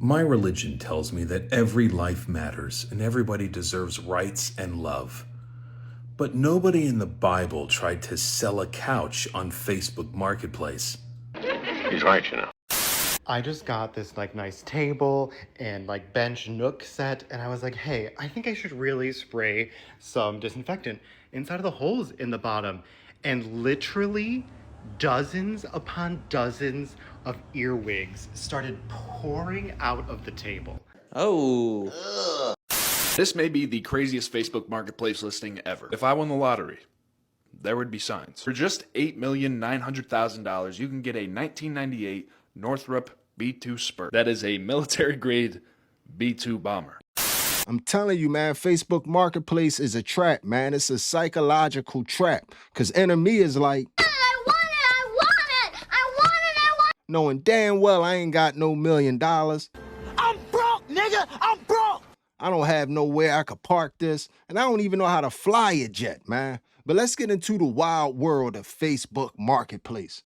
My religion tells me that every life matters and everybody deserves rights and love. But nobody in the Bible tried to sell a couch on Facebook Marketplace. He's right, you know. I just got this like nice table and like bench nook set, and I was like, hey, I think I should really spray some disinfectant inside of the holes in the bottom. And literally dozens upon dozens of earwigs started pouring out of the table. Oh. This may be the craziest Facebook Marketplace listing ever. If I won the lottery, there would be signs. For just $8,900,000, you can get a 1998 Northrop B-2 Spur. That is a military-grade B-2 bomber. I'm telling you, man, Facebook Marketplace is a trap, man. It's a psychological trap. Because inner me is like, knowing damn well I ain't got no $1 million. I'm broke, nigga! I'm broke! I don't have nowhere I could park this, and I don't even know how to fly a jet, man. But let's get into the wild world of Facebook Marketplace.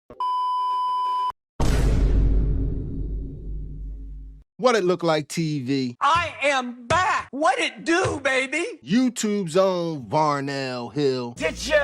What it look like, TV? I am back! What it do, baby? YouTube's own Varnell Hill. Did you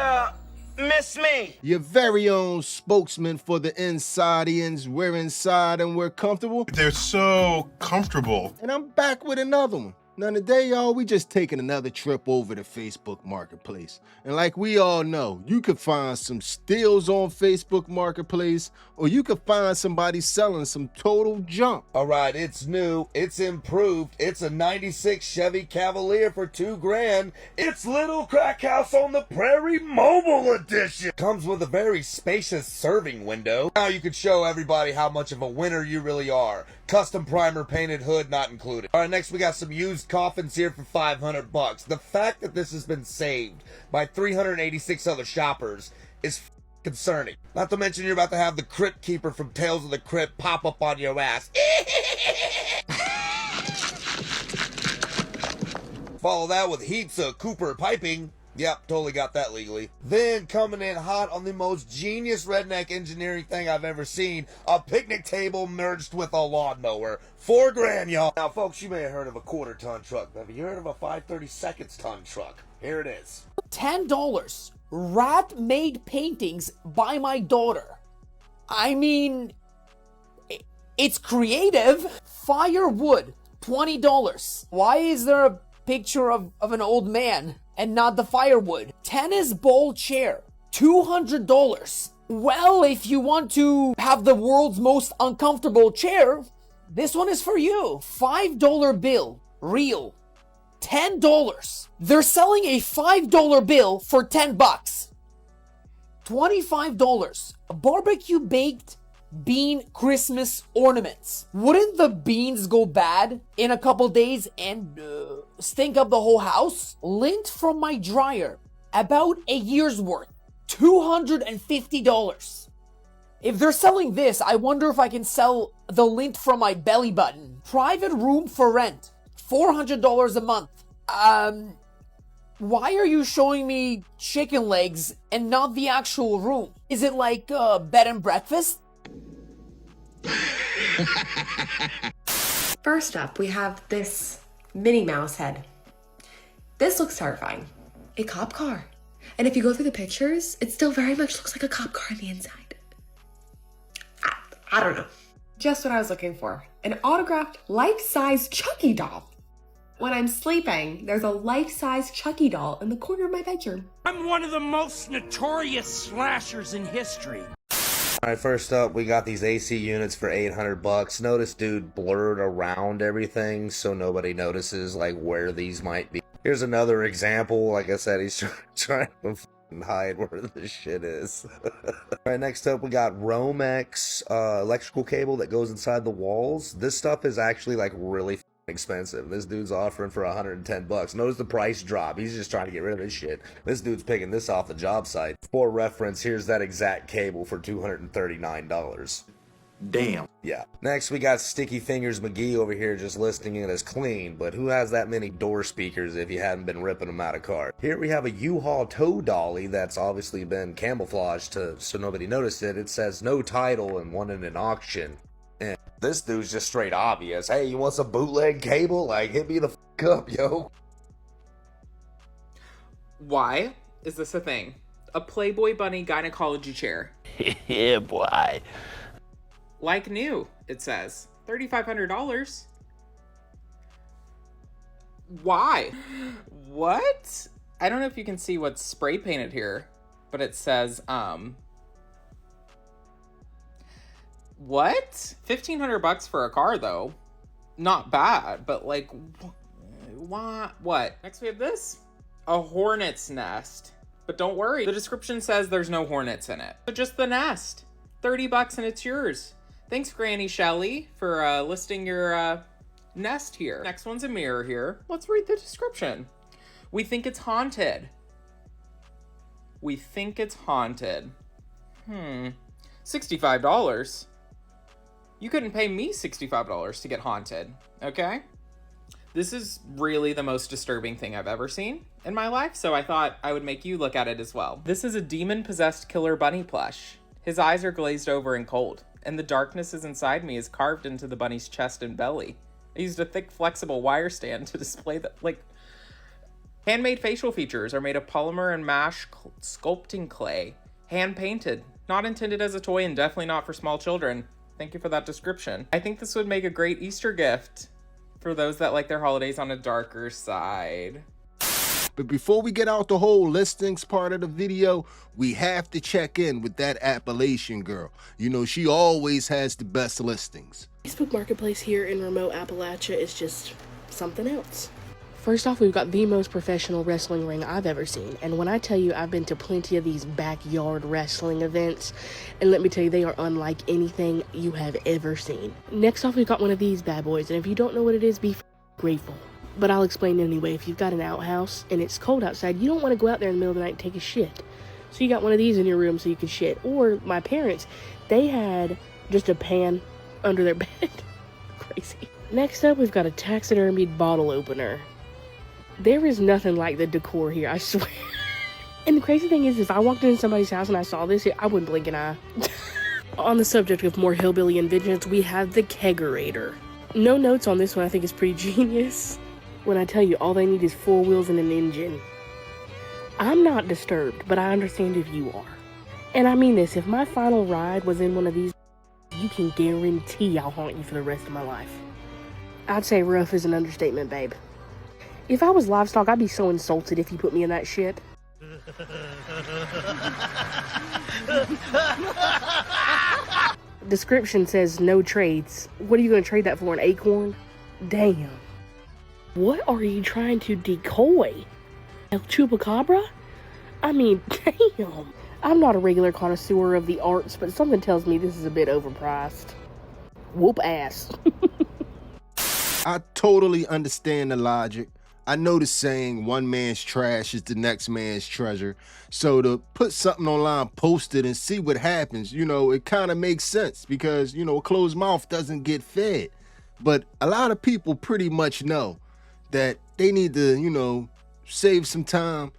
miss me? Your very own spokesman for the Inside-ians. We're inside and we're comfortable. They're so comfortable. And I'm back with another one. Now today, y'all, we just taking another trip over to Facebook Marketplace. And like we all know, you could find some steals on Facebook Marketplace, or you could find somebody selling some total junk. All right, it's new, it's improved, it's a 96 Chevy Cavalier for $2,000. It's Little Crack House on the Prairie Mobile Edition. Comes with a very spacious serving window. Now you can show everybody how much of a winner you really are. Custom primer painted hood not included. All right, next we got some used coffins here for $500. The fact that this has been saved by 386 other shoppers is concerning. Not to mention you're about to have the Crypt Keeper from Tales of the Crypt pop up on your ass. Follow that with heaps of Cooper piping. Yep, totally got that legally. Then coming in hot on the most genius redneck engineering thing I've ever seen, a picnic table merged with a lawnmower. $4,000, y'all. Now, folks, you may have heard of a quarter-ton truck, but have you heard of a 5/32 ton truck? Here it is. $10. Rat-made paintings by my daughter. I mean, it's creative. Firewood, $20. Why is there a picture of an old man and not the firewood? Tennis ball chair, $200. Well, if you want to have the world's most uncomfortable chair, this one is for you. $5 bill, real, $10. They're selling a $5 bill for $10. $25. Barbecue baked bean Christmas ornaments. Wouldn't the beans go bad in a couple days and stink up the whole house? Lint from my dryer, about a year's worth, $250. If they're selling this, I wonder if I can sell the lint from my belly button. Private room for rent, $400 a month. Why are you showing me chicken legs and not the actual room? Is it like bed and breakfast? First up, we have this Minnie Mouse head. This looks terrifying. A cop car. And if you go through the pictures, it still very much looks like a cop car on the inside. I don't know. Just what I was looking for. An autographed life-size Chucky doll. When I'm sleeping, there's a life-size Chucky doll in the corner of my bedroom. I'm one of the most notorious slashers in history. Alright, first up, we got these AC units for $800. Notice dude blurred around everything so nobody notices like where these might be. Here's another example. Like I said, he's trying to hide where the shit is. Alright, next up we got Romex electrical cable that goes inside the walls. This stuff is actually like really expensive. This dude's offering for $110. Notice the price drop. He's just trying to get rid of this shit. This dude's picking this off the job site. For reference, here's that exact cable for $239. Damn. Yeah. Next, we got Sticky Fingers McGee over here just listing it as clean, but who has that many door speakers if you hadn't been ripping them out of cars? Here we have a U-Haul tow dolly that's obviously been camouflaged so nobody noticed it. It says no title and won in an auction. This dude's just straight obvious. Hey, you want some bootleg cable? Like, hit me the f up, yo. Why is this a thing? A Playboy Bunny gynecology chair. Yeah, boy. Like new, it says. $3,500. Why? What? I don't know if you can see what's spray painted here, but it says, what? $1,500 for a car, though. Not bad, but like, what? Next we have this. A hornet's nest. But don't worry, the description says there's no hornets in it. But just the nest. $30 and it's yours. Thanks, Granny Shelley, for listing your nest here. Next one's a mirror here. Let's read the description. We think it's haunted. We think it's haunted. $65. You couldn't pay me $65 to get haunted, okay? This is really the most disturbing thing I've ever seen in my life, so I thought I would make you look at it as well. This is a demon-possessed killer bunny plush. His eyes are glazed over and cold, and the darkness inside me is carved into the bunny's chest and belly. I used a thick, flexible wire stand to display the, handmade facial features are made of polymer and mash sculpting clay. Hand-painted. Not intended as a toy and definitely not for small children. Thank you for that description. I think this would make a great Easter gift for those that like their holidays on a darker side. But before we get out the whole listings part of the video, we have to check in with that Appalachian girl. You know, she always has the best listings. Facebook Marketplace here in remote Appalachia is just something else. First off, we've got the most professional wrestling ring I've ever seen. And when I tell you I've been to plenty of these backyard wrestling events, and let me tell you, they are unlike anything you have ever seen. Next off, we've got one of these bad boys. And if you don't know what it is, be grateful. But I'll explain anyway. If you've got an outhouse and it's cold outside, you don't want to go out there in the middle of the night and take a shit. So you got one of these in your room so you can shit. Or my parents, they had just a pan under their bed. Crazy. Next up, we've got a taxidermied bottle opener. There is nothing like the decor here, I swear. And the crazy thing is, if I walked into somebody's house and I saw this, I wouldn't blink an eye. On the subject of more hillbilly inventions, we have the kegerator. No notes on this one. I think is pretty genius. When I tell you all they need is 4 wheels and an engine. I'm not disturbed, but I understand if you are. And I mean this, if my final ride was in one of these, you can guarantee I'll haunt you for the rest of my life. I'd say rough is an understatement, babe. If I was livestock, I'd be so insulted if you put me in that shit. Description says no trades. What are you going to trade that for, an acorn? Damn. What are you trying to decoy? El Chupacabra? I mean, damn. I'm not a regular connoisseur of the arts, but something tells me this is a bit overpriced. Whoop ass. I totally understand the logic. I know the saying, one man's trash is the next man's treasure. So to put something online, post it, and see what happens, you know, it kind of makes sense because, you know, a closed mouth doesn't get fed. But a lot of people pretty much know that they need to, you know, save some time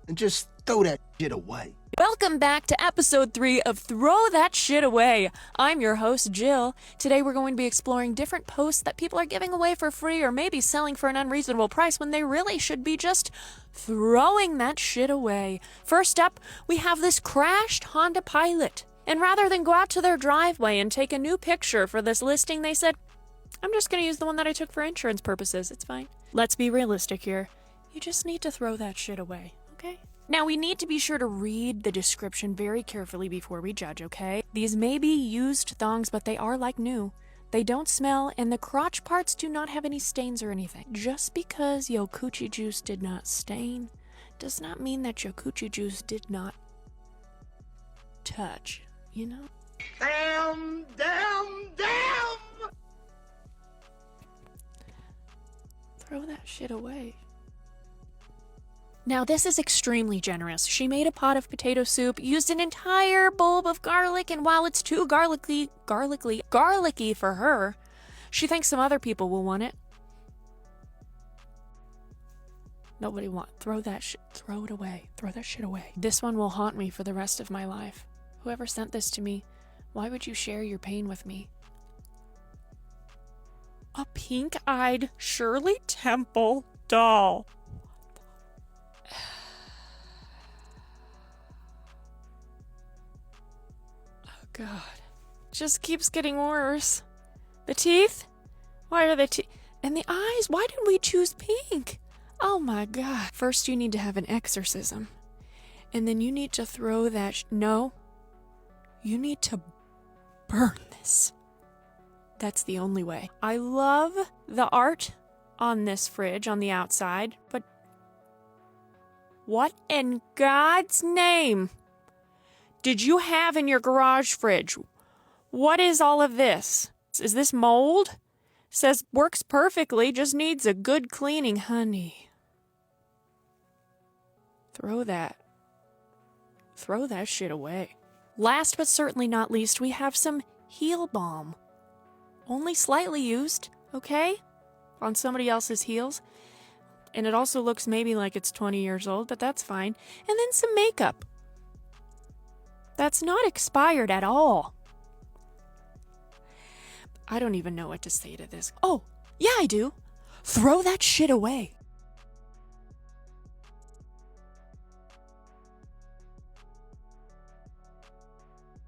and just throw that shit away. Welcome back to episode 3 of Throw That Shit Away. I'm your host, Jill. Today we're going to be exploring different posts that people are giving away for free or maybe selling for an unreasonable price when they really should be just throwing that shit away. First up, we have this crashed Honda Pilot. And rather than go out to their driveway and take a new picture for this listing, they said, I'm just going to use the one that I took for insurance purposes. It's fine. Let's be realistic here. You just need to throw that shit away, okay? Now, we need to be sure to read the description very carefully before we judge, okay? These may be used thongs, but they are like new. They don't smell, and the crotch parts do not have any stains or anything. Just because your coochie juice did not stain does not mean that your coochie juice did not touch, you know? Damn! Throw that shit away. Now, this is extremely generous. She made a pot of potato soup, used an entire bulb of garlic, and while it's too garlicky for her, she thinks some other people will want it. Nobody want. Throw that shit. Throw it away. Throw that shit away. This one will haunt me for the rest of my life. Whoever sent this to me, why would you share your pain with me? A pink-eyed Shirley Temple doll. Oh, God. Just keeps getting worse. The teeth? Why are the teeth? And the eyes? Why did we choose pink? Oh, my God. First, you need to have an exorcism. And then you need to throw that... No. You need to burn this. That's the only way. I love the art on this fridge on the outside, but what in God's name did you have in your garage fridge? What is all of this? Is this mold? Says works perfectly, just needs a good cleaning, honey. Throw that shit away. Last but certainly not least, we have some heel balm. Only slightly used, okay? On somebody else's heels. And it also looks maybe like it's 20 years old, but that's fine. And then some makeup. That's not expired at all. I don't even know what to say to this. Oh, yeah, I do. Throw that shit away.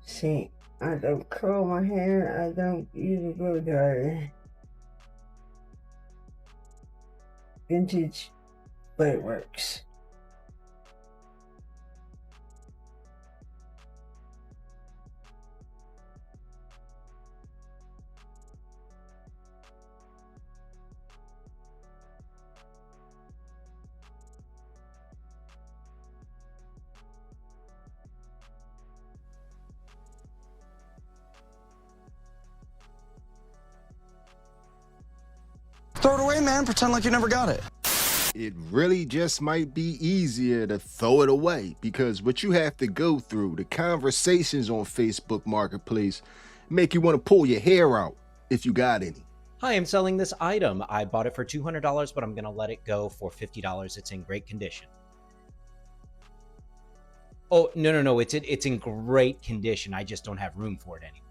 See, I don't curl my hair. I don't use a blow dryer. Vintage, but it works. Throw it away, man. Pretend like you never got it. It really just might be easier to throw it away, because what you have to go through, the conversations on Facebook Marketplace, make you want to pull your hair out if you got any. Hi, I'm selling this item. I bought it for $200, but I'm going to let it go for $50. It's in great condition. Oh, no. It's in great condition. I just don't have room for it anymore.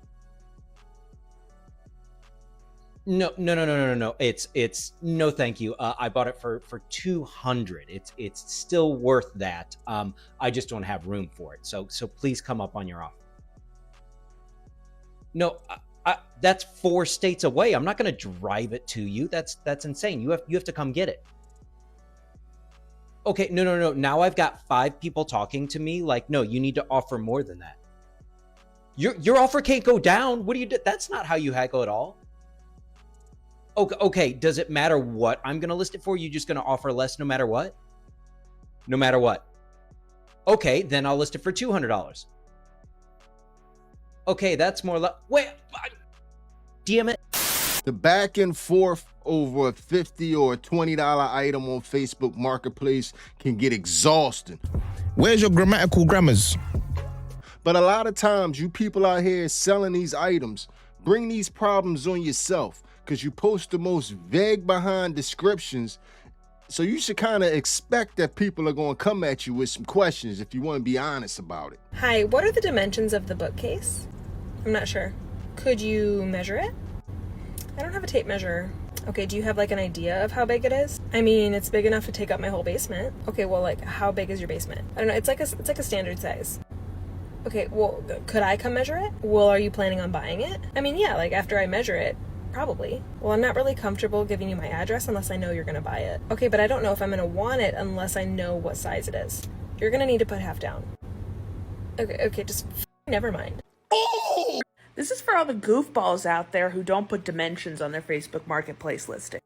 No. It's no, thank you. I bought it for $200. It's still worth that. I just don't have room for it. So please come up on your offer. No, that's 4 states away. I'm not going to drive it to you. That's insane. You have to come get it. Okay, no. Now I've got 5 people talking to me. Like, no, you need to offer more than that. Your offer can't go down. What do you do? That's not how you haggle at all. Okay, does it matter what I'm going to list it for? You're just going to offer less no matter what? No matter what. Okay, then I'll list it for $200. Okay, that's more wait, damn it. The back and forth over a $50 or $20 item on Facebook Marketplace can get exhausting. Where's your grammatical grammars? But a lot of times, you people out here selling these items bring these problems on yourself, because you post the most vague behind descriptions. So you should kind of expect that people are going to come at you with some questions if you want to be honest about it. Hi, what are the dimensions of the bookcase? I'm not sure. Could you measure it? I don't have a tape measure. Okay, do you have like an idea of how big it is? I mean, it's big enough to take up my whole basement. Okay, well, like, how big is your basement? I don't know, it's like a standard size. Okay, well, could I come measure it? Well, are you planning on buying it? I mean, yeah, like after I measure it, probably. Well, I'm not really comfortable giving you my address unless I know you're gonna buy it. Okay, but I don't know if I'm gonna want it unless I know what size it is. You're gonna need to put half down. Okay, just never mind. Oh! This is for all the goofballs out there who don't put dimensions on their Facebook Marketplace listing.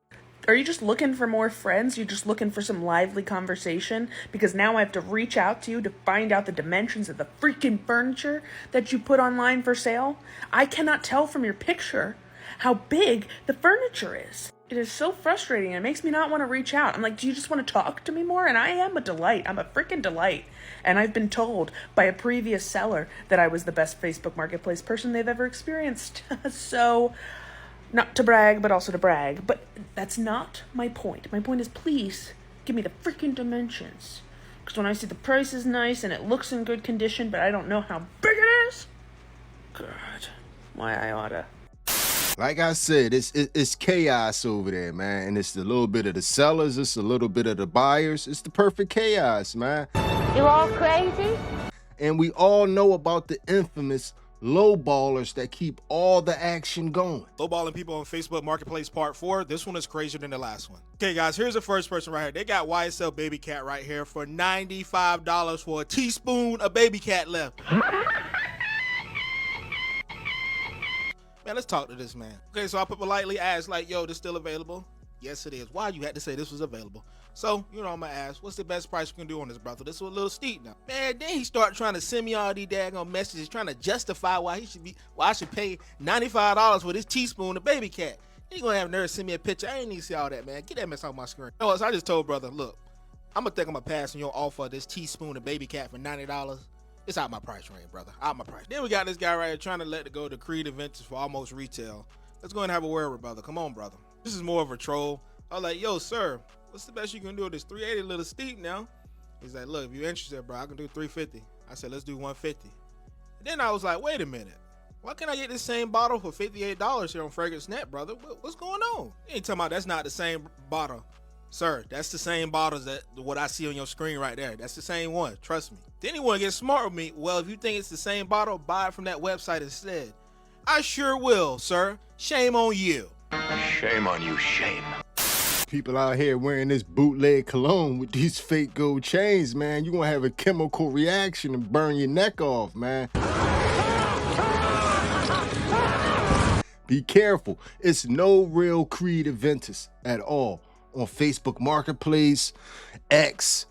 Are you just looking for more friends? You're just looking for some lively conversation? Because now I have to reach out to you to find out the dimensions of the freaking furniture that you put online for sale? I cannot tell from your picture how big the furniture is. It is so frustrating. It makes me not want to reach out. I'm like, do you just want to talk to me more? And I am a delight. I'm a freaking delight. And I've been told by a previous seller that I was the best Facebook Marketplace person they've ever experienced. So, not to brag, but also to brag. But that's not my point. My point is, please give me the freaking dimensions. Because when I see the price is nice and it looks in good condition, but I don't know how big it is, God, why I oughta. Like I said, it's chaos over there, man. And it's a little bit of the sellers, it's a little bit of the buyers. It's the perfect chaos, man. You all crazy? And we all know about the infamous lowballers that keep all the action going. Lowballing people on Facebook Marketplace Part 4. This one is crazier than the last one. Okay, guys, here's the first person right here. They got YSL Baby Cat right here for $95 for a teaspoon of baby cat left. Man, let's talk to this man. Okay, so I put politely asked, like, yo, this still available? Yes, it is. Why you had to say this was available? So, you know, I'm gonna ask, what's the best price we can do on this, brother? This was a little steep now. Man, then he started trying to send me all these daggone messages, trying to justify why I should pay $95 for this teaspoon of baby cat. He gonna have nerve to send me a picture. I ain't need to see all that, man. Get that mess off my screen. You know, so I just told brother, look, I'm gonna think I'm gonna pass on your offer of this teaspoon of baby cat for $90. It's out my price range, brother. Out my price. Then we got this guy right here trying to let it go to Creed Adventures for almost retail. Let's go and have a word with brother. Come on, brother. This is more of a troll. I was like, yo, sir, what's the best you can do? This 380 a little steep now. He's like, look, if you're interested, bro, I can do 350. I said, let's do 150. And then I was like, wait a minute. Why can't I get this same bottle for $58 here on Fragrance Net, brother? What's going on? You ain't talking about that's not the same bottle. Sir, that's the same bottles that what I see on your screen right there. That's the same one. Trust me. Then he want to get smart with me. Well, if you think it's the same bottle, buy it from that website instead. I sure will, sir. Shame on you. Shame on you, shame. People out here wearing this bootleg cologne with these fake gold chains, man. You're gonna have a chemical reaction and burn your neck off, man. Be careful. It's no real Creed Adventures at all on Facebook Marketplace, X,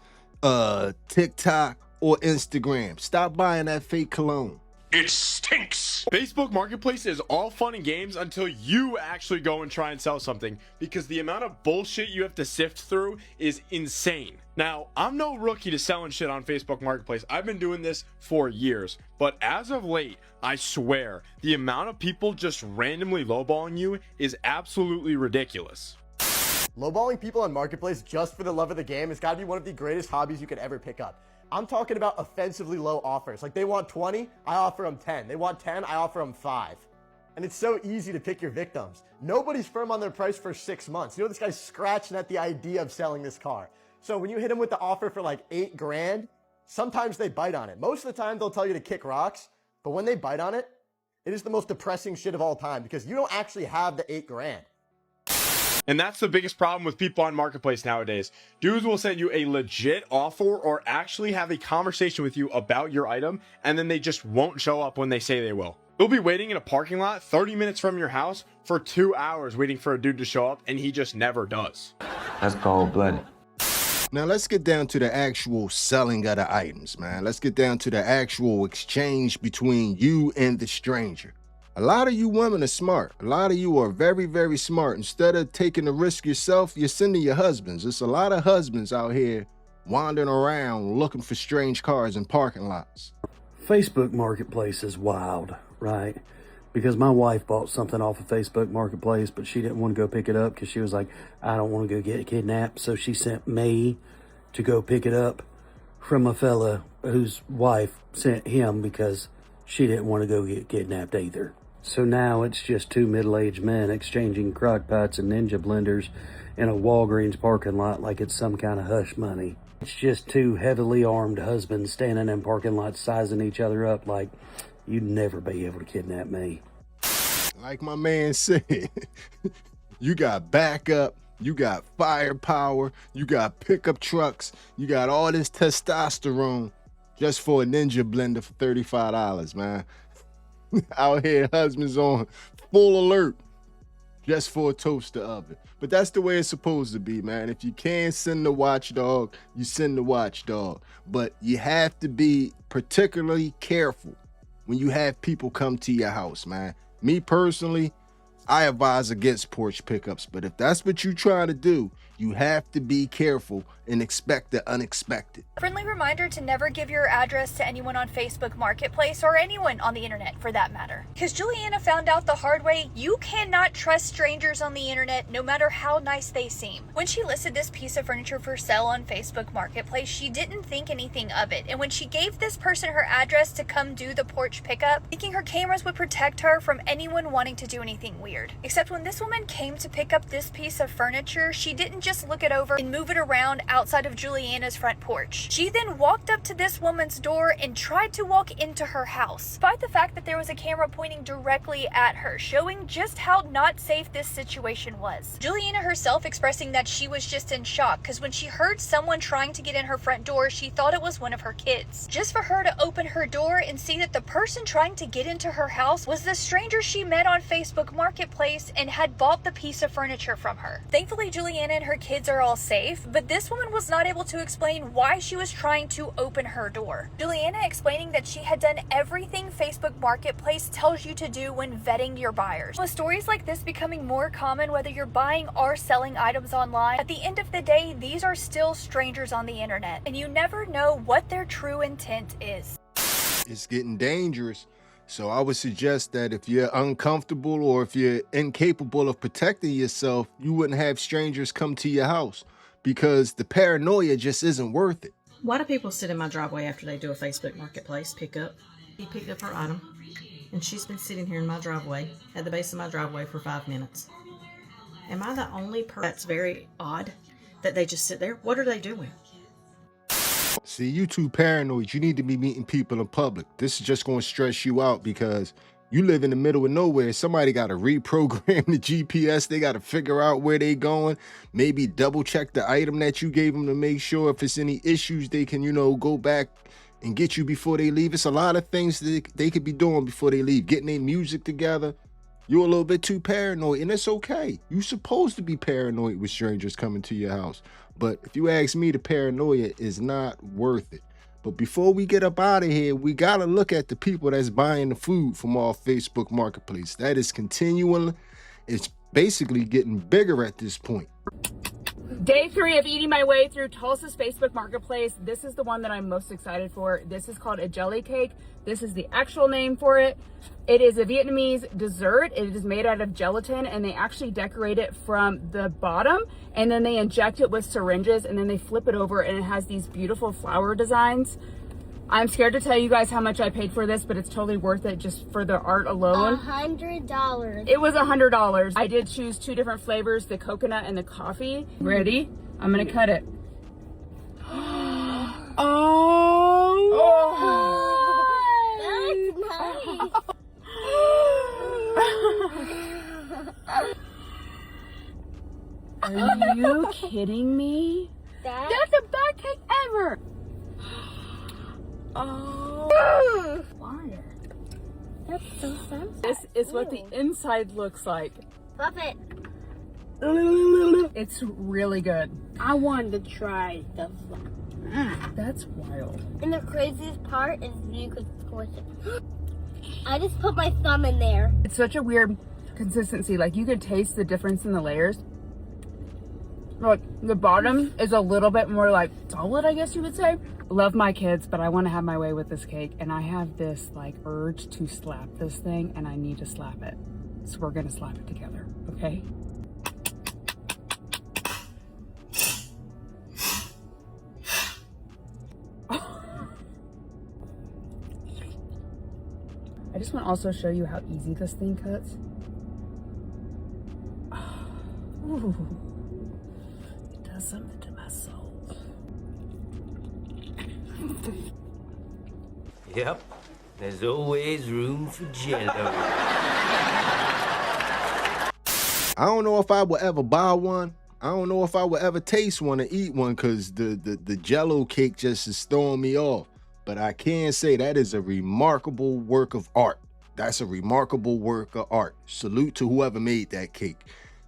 TikTok, or Instagram. Stop buying that fake cologne. It stinks. Facebook Marketplace is all fun and games until you actually go and try and sell something, because the amount of bullshit you have to sift through is insane. Now, I'm no rookie to selling shit on Facebook Marketplace. I've been doing this for years, but as of late, I swear, the amount of people just randomly lowballing you is absolutely ridiculous. Lowballing people on Marketplace just for the love of the game has got to be one of the greatest hobbies you could ever pick up. I'm talking about offensively low offers. Like, they want 20, I offer them 10. They want 10, I offer them 5. And it's so easy to pick your victims. Nobody's firm on their price for 6 months. You know, this guy's scratching at the idea of selling this car. So when you hit him with the offer for like 8 grand, sometimes they bite on it. Most of the time they'll tell you to kick rocks, but when they bite on it, it is the most depressing shit of all time because you don't actually have the 8 grand. And that's the biggest problem with people on Marketplace nowadays. Dudes will send you a legit offer or actually have a conversation with you about your item, and then they just won't show up when they say they will. You'll be waiting in a parking lot 30 minutes from your house for 2 hours waiting for a dude to show up, and he just never does. That's cold-blooded. Now let's get down to the actual selling of the items, man. Let's get down to the actual exchange between you and the stranger. A lot of you women are smart. A lot of you are very, very smart. Instead of taking the risk yourself, you're sending your husbands. There's a lot of husbands out here wandering around looking for strange cars in parking lots. Facebook Marketplace is wild, right? Because my wife bought something off of Facebook Marketplace, but she didn't want to go pick it up because she was like, I don't want to go get kidnapped. So she sent me to go pick it up from a fella whose wife sent him because she didn't want to go get kidnapped either. So now it's just 2 middle-aged men exchanging crock pots and ninja blenders in a Walgreens parking lot like it's some kind of hush money. It's just 2 heavily armed husbands standing in parking lots sizing each other up like, you'd never be able to kidnap me. Like my man said, you got backup, you got firepower, you got pickup trucks, you got all this testosterone just for a ninja blender for $35, man. Out here, husbands on full alert just for a toaster oven. But that's the way it's supposed to be, man. If you can send the watchdog, you send the watchdog. But you have to be particularly careful when you have people come to your house, man. Me personally, I advise against porch pickups, but if that's what you're trying to do, you have to be careful and expect the unexpected. Friendly reminder to never give your address to anyone on Facebook Marketplace or anyone on the internet for that matter. Because Juliana found out the hard way, you cannot trust strangers on the internet no matter how nice they seem. When she listed this piece of furniture for sale on Facebook Marketplace, she didn't think anything of it. And when she gave this person her address to come do the porch pickup, thinking her cameras would protect her from anyone wanting to do anything weird. weird. Except when this woman came to pick up this piece of furniture, she didn't just look it over and move it around outside of Juliana's front porch. She then walked up to this woman's door and tried to walk into her house, despite the fact that there was a camera pointing directly at her, showing just how not safe this situation was. Juliana herself expressing that she was just in shock, because when she heard someone trying to get in her front door, she thought it was one of her kids. Just for her to open her door and see that the person trying to get into her house was the stranger she met on Facebook Marketplace and had bought the piece of furniture from her. Thankfully, Juliana and her kids are all safe, but this woman was not able to explain why she was trying to open her door. Juliana explaining that she had done everything Facebook Marketplace tells you to do when vetting your buyers. With stories like this becoming more common, whether you're buying or selling items online, at the end of the day, these are still strangers on the internet, and you never know what their true intent is. It's getting dangerous. So I would suggest that if you're uncomfortable or if you're incapable of protecting yourself, you wouldn't have strangers come to your house, because the paranoia just isn't worth it. Why do people sit in my driveway after they do a Facebook Marketplace pickup? She picked up her item, and she's been sitting here in my driveway, at the base of my driveway, for 5 minutes. Am I the only person? That's very odd that they just sit there. What are they doing? See, you too paranoid. You need to be meeting people in public. This is just going to stress you out because you live in the middle of nowhere. Somebody got to reprogram the GPS. They got to figure out where they going. Maybe double check the item that you gave them to make sure if it's any issues, they can, go back and get you before they leave. It's a lot of things that they could be doing before they leave. Getting their music together. You're a little bit too paranoid, and it's okay. You're supposed to be paranoid with strangers coming to your house. But if you ask me, the paranoia is not worth it. But before we get up out of here, we got to look at the people that's buying the food from our Facebook Marketplace. That is continuing. It's basically getting bigger at this point. Day 3 of eating my way through Tulsa's Facebook Marketplace. This is the one that I'm most excited for. This is called a jelly cake. This is the actual name for it. It is a Vietnamese dessert. It is made out of gelatin, and they actually decorate it from the bottom, and then they inject it with syringes, and then they flip it over, and it has these beautiful flower designs. I'm scared to tell you guys how much I paid for this, but it's totally worth it just for the art alone. $100. It was $100. I did choose 2 different flavors, the coconut and the coffee. Ready? I'm gonna cut it. That's nice. Are you kidding me? That's the best cake ever. Oh, fire. That's so sensitive. This is what the inside looks like. Love it. It's really good. I wanted to try the That's wild. And the craziest part is you could squish it. I just put my thumb in there. It's such a weird consistency. Like, you could taste the difference in the layers. Like, the bottom is a little bit more like solid, I guess you would say. Love my kids, but I want to have my way with this cake, and I have this like urge to slap this thing, and I need to slap it. So we're gonna slap it together, okay? I just want to also show you how easy this thing cuts. Ooh. It does something to my soul. Yep, there's always room for Jello. I don't know if I will ever buy one. I don't know if I will ever taste one or eat one, because the Jello cake just is throwing me off. But I can say that is a remarkable work of art. That's a remarkable work of art. Salute to whoever made that cake.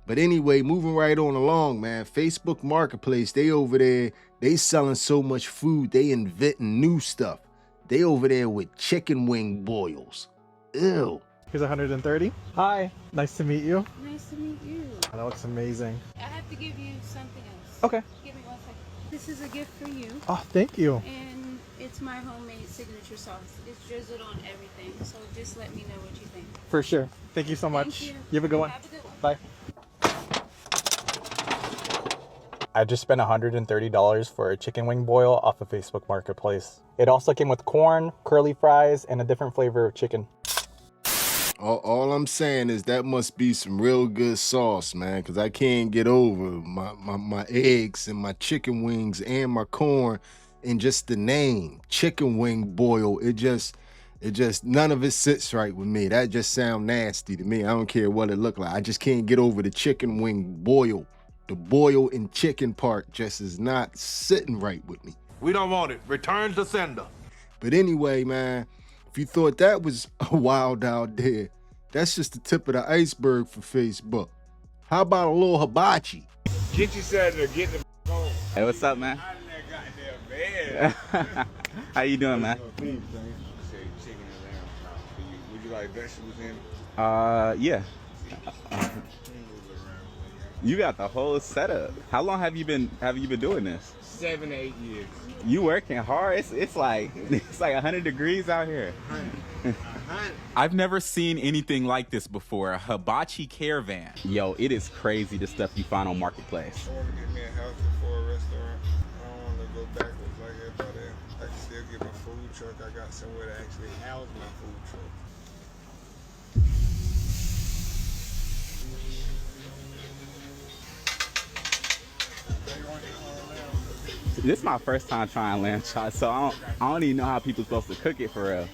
But anyway, moving right on along, man. Facebook Marketplace, they over there, they selling so much food. They inventing new stuff. They over there with chicken wing boils. Ew. Here's 130. Hi, nice to meet you. Nice to meet you. That looks amazing. I have to give you something else. Okay. Give me 1 second. This is a gift for you. Oh, thank you. And it's my homemade signature sauce. It's drizzled on everything. So just let me know what you think. For sure. Thank you so much. Thank you. You have a good one. Have a good one. Bye. I just spent $130 for a chicken wing boil off of Facebook Marketplace. It also came with corn, curly fries, and a different flavor of chicken. All I'm saying is that must be some real good sauce, man, because I can't get over my eggs and my chicken wings and my corn and just the name, chicken wing boil. It just, none of it sits right with me. That just sound nasty to me. I don't care what it look like. I just can't get over the chicken wing boil. The boil and chicken part just is not sitting right with me. We don't want it. Return to sender. But anyway, man, if you thought that was a wild out there, that's just the tip of the iceberg for Facebook. How about a little hibachi? Get you said to get the home. Hey, what's up, man? How you doing, man? Please, man. Say chicken and lamb chop. Would you like vegetables in? Yeah. You got the whole setup. How long have you been doing this? 7 to 8 years. You working hard? It's like 100 degrees out here. I've never seen anything like this before. A hibachi caravan. Yo, it is crazy the stuff you find on Marketplace. I want to get me a house before a restaurant. I don't want to go backwards like everybody else. I can still get my food truck. I got somewhere to actually house my food truck. This is my first time trying lamb chops, so I don't even know how people supposed to cook it for real.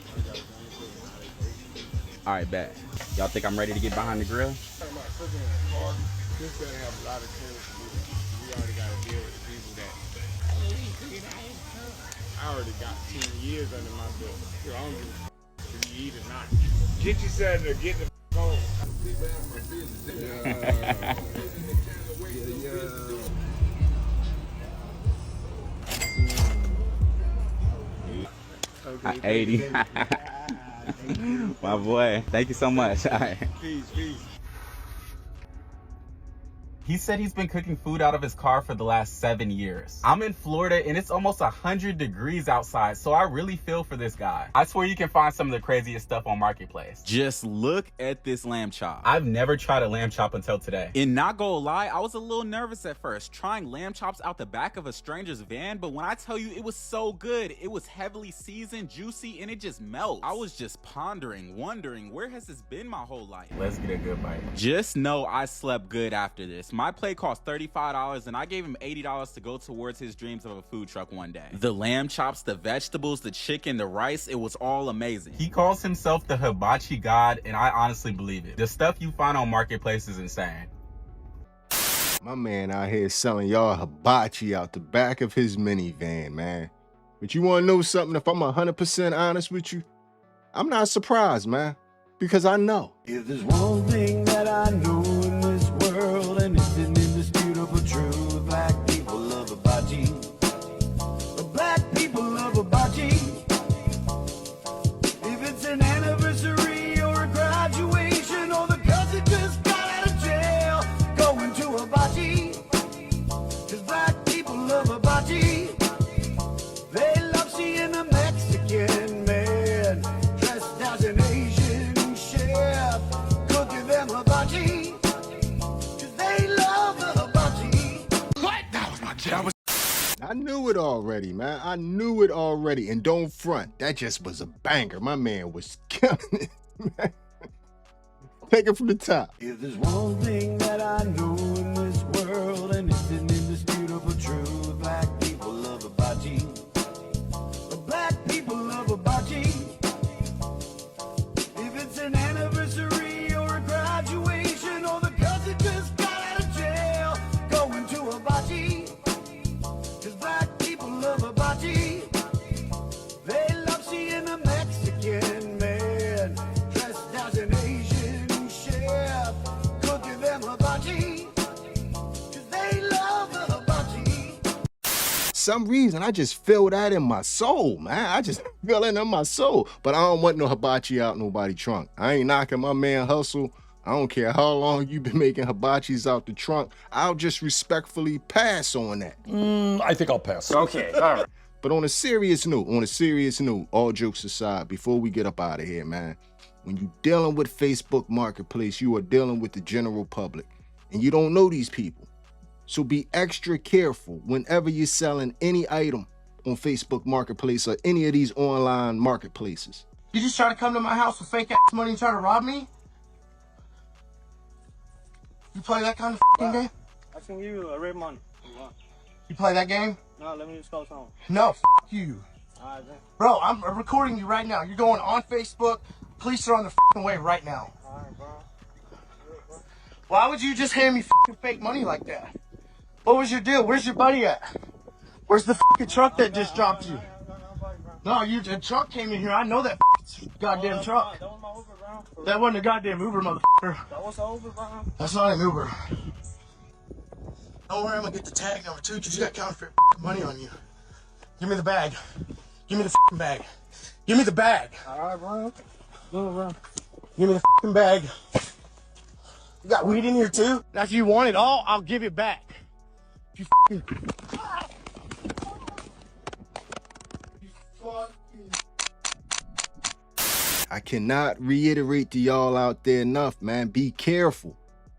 All right, bet. Y'all think I'm ready to get behind the grill? Talking about cooking in a car, this better have a lot of chemistry. We already got to deal with the people that I already got 10 years under my belt. I don't give a if you eat or not. Get yourself to get the home. Okay, 80. My boy, thank you so much. All right. Peace. He said he's been cooking food out of his car for the last 7 years. I'm in Florida and it's almost 100 degrees outside, so I really feel for this guy. I swear you can find some of the craziest stuff on Marketplace. Just look at this lamb chop. I've never tried a lamb chop until today. And not gonna lie, I was a little nervous at first, trying lamb chops out the back of a stranger's van, but when I tell you it was so good, it was heavily seasoned, juicy, and it just melts. I was just pondering, wondering, where has this been my whole life? Let's get a good bite. Just know I slept good after this. My plate cost $35 and I gave him $80 to go towards his dreams of a food truck one day. The lamb chops, the vegetables, the chicken, the rice, it was all amazing. He calls himself the hibachi god and I honestly believe it. The stuff you find on Marketplace is insane. My man out here selling y'all hibachi out the back of his minivan, man. But you want to know something? If I'm 100% honest with you, I'm not surprised, man, because I know. If there's one thing that I know in this world, and it's an indisputable truth, black people love hibachi. Black people love hibachi. If it's an anniversary or a graduation or the cousin just got out of jail, going to hibachi. 'Cause black people love hibachi. They love seeing a Mexican man dressed as an Asian chef cooking them hibachi. 'Cause they love the hibachi. What? That was my job. I knew it already, man. I knew it already. And don't front. That just was a banger. My man was killing it, man. Take it from the top. If there's one thing that I know in this world, and it's an indisputable truth, black people love hibachi. Black people love hibachi. If it's an anniversary or a graduation or the cousin just got out of jail, going to hibachi. 'Cause black people love hibachi. They love seeing a Mexican man dressed as an Asian chef cooking them hibachi. 'Cause they love the hibachi. Some reason I just feel that in my soul, man. I just feel it in my soul. But I don't want no hibachi out nobody's trunk. I ain't knocking my man hustle. I don't care how long you been making hibachis out the trunk. I'll just respectfully pass on that. I think I'll pass. Okay, all right. But on a serious note, all jokes aside, before we get up out of here, man, when you're dealing with Facebook Marketplace, you are dealing with the general public, and you don't know these people. So be extra careful whenever you're selling any item on Facebook Marketplace or any of these online marketplaces. You just try to come to my house with fake ass money and try to rob me? You play that kind of f***ing game? I can give you a red money. You play that game? No, let me just go home. No, f*** you. Alright, then. Bro, I'm recording you right now. You're going on Facebook. Police are on the f***ing way right now. Alright, bro. Why would you just hand me f***ing fake money like that? What was your deal? Where's your buddy at? Where's the f***ing truck that just dropped you? No, the truck came in here. I know that goddamn truck. That was my Uber, bro. That wasn't a goddamn Uber, motherfucker. That was an Uber, bro. That's not an Uber. Don't worry, I'm gonna get the tag number too, because you got counterfeit money on you. Give me the bag. Give me the f***ing bag. Give me the bag. Alright, bro. Go, bro. Give me the f***ing bag. You got weed in here too? Now, if you want it all, I'll give it back. You f***ing... I cannot reiterate to y'all out there enough, man. Be careful.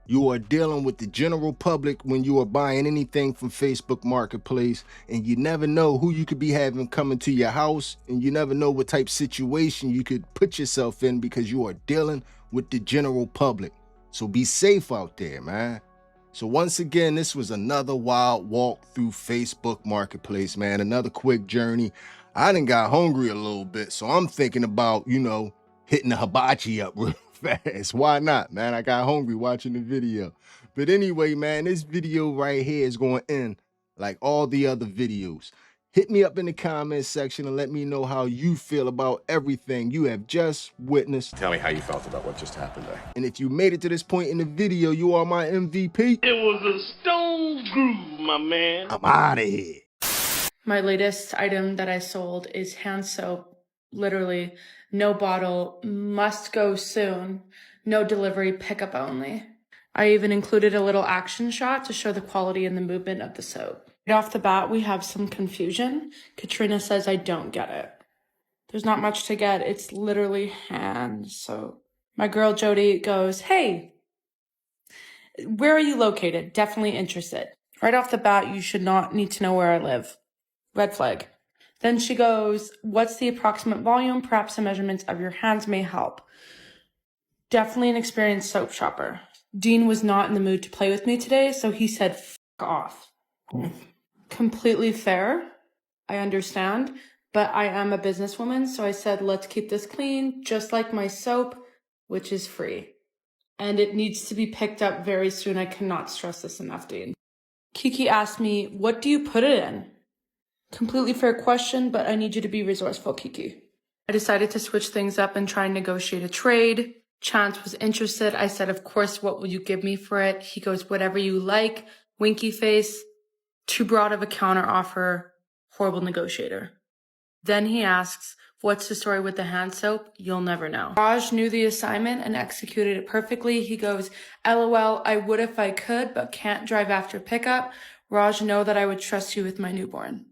You are dealing with the general public when you are buying anything from Facebook Marketplace, and you never know who you could be having coming to your house, and you never know what type of situation you could put yourself in because you are dealing with the general public. So be safe out there, man. So once again, this was another wild walk through Facebook Marketplace, man. Another quick journey. I done got hungry a little bit, so I'm thinking about, you know, hitting the hibachi up real fast. Why not, man? I got hungry watching the video. But anyway, man, this video right here is going to end like all the other videos. Hit me up in the comment section and let me know how you feel about everything you have just witnessed. Tell me how you felt about what just happened there. And if you made it to this point in the video, you are my MVP. It was a stone groove, my man. I'm out of here. My latest item that I sold is hand soap. Literally, no bottle, must go soon, no delivery, pickup only. I even included a little action shot to show the quality and the movement of the soap. Right off the bat, we have some confusion. Katrina says I don't get it. There's not much to get. It's literally hand soap. My girl Jody goes, hey, where are you located? Definitely interested. Right off the bat, you should not need to know where I live. Red flag. Then she goes, what's the approximate volume? Perhaps the measurements of your hands may help. Definitely an experienced soap shopper. Dean was not in the mood to play with me today, so he said, f*** off. Completely fair. I understand. But I am a businesswoman, so I said, let's keep this clean, just like my soap, which is free. And it needs to be picked up very soon. I cannot stress this enough, Dean. Kiki asked me, what do you put it in? Completely fair question, but I need you to be resourceful, Kiki. I decided to switch things up and try and negotiate a trade. Chance was interested. I said, of course, what will you give me for it? He goes, whatever you like. Winky face. Too broad of a counter offer. Horrible negotiator. Then he asks, what's the story with the hand soap? You'll never know. Raj knew the assignment and executed it perfectly. He goes, LOL, I would if I could, but can't drive after pickup. Raj, know that I would trust you with my newborn.